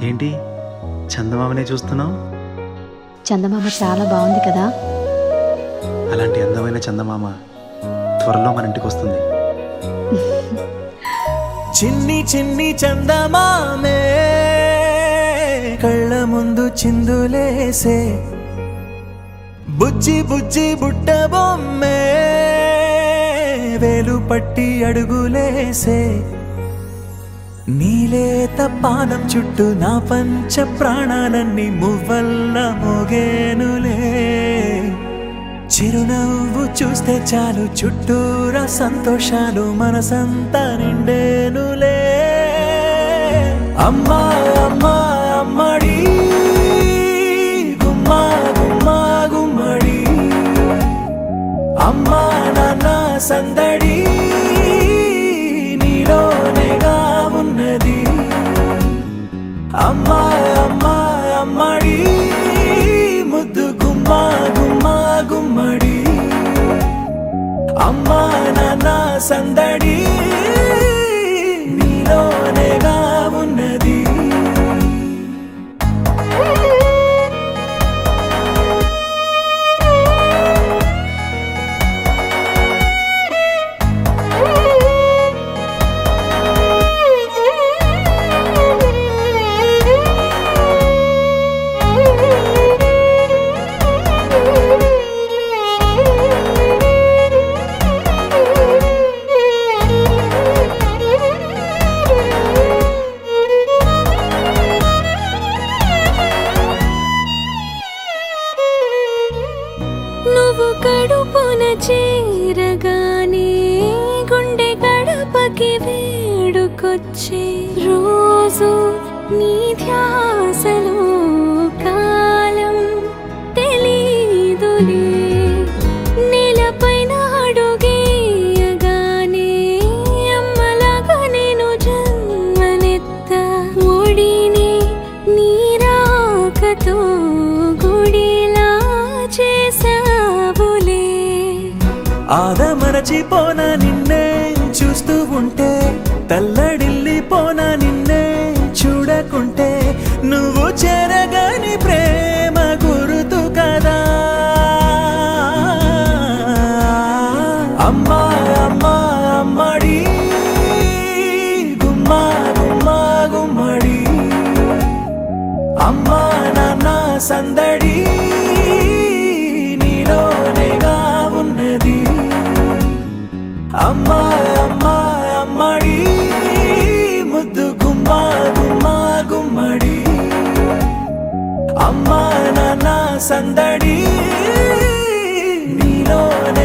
ఏంటి చందమామనే చూస్తున్నావు? చందమామ చాలా బాగుంది కదా. అలాంటి అందమైన చందమామ త్వరలో మన ఇంటికి వస్తుంది. చిన్ని చిన్ని చందమామే కళ్ళ ముందు చిందులేసే, బుజ్జి బుజ్జి బుట్ట బొమ్మే వేలు పట్టి అడుగులేసే, నీలేత పానం చుట్టూ నా పంచ ప్రాణాలన్నీ మువ్వల్ల మోగేనులే, చిరునవ్వు చూస్తే చాలు చుట్టూరా సంతోషాలు మనసంతా నిండేనులే. అమ్మా అమ్మా అమ్మడి గుమ్మా గుమ్మా గుమ్మడి, అమ్మా నాన్న సందడి నీలోనేగా ఉన్నది. అమ్మా అమ్మా అమ్మడి ముద్దు గుమ్మా గుమ్మా గుమ్మడి, అమ్మా నాన్న సందడి నీలోనేగా ఉన్నది. నువ్వు కడుపున చేరగానే గుండె గడపకి వేడుకొచ్చే, రోజు నీ ధ్యాసలో కాలం తెలీదులే, నేలపైన అడుగేయగానే అమ్మలాగా నేను జన్మనెత్త, ఒడిని నీ రాకతో గుడిలా చేసావులే. ఆదమరచిపోనా నిన్నే చూస్తూ ఉంటే, తల్లడిల్లిపోనా నిన్నే చూడకుంటే, నువ్వు చెరగని ప్రేమ గురుతు కదా. అమ్మా అమ్మా అమ్మడి గుమ్మా గుమ్మా గుమ్మడి, అమ్మా నాన్న సందడి నీలోనేగా ఉన్నది. అమ్మా అమ్మా అమ్మడి ముద్దు గుమ్మా గుమ్మా గుమ్మడి, అమ్మా నాన్న సందడి నీలోనే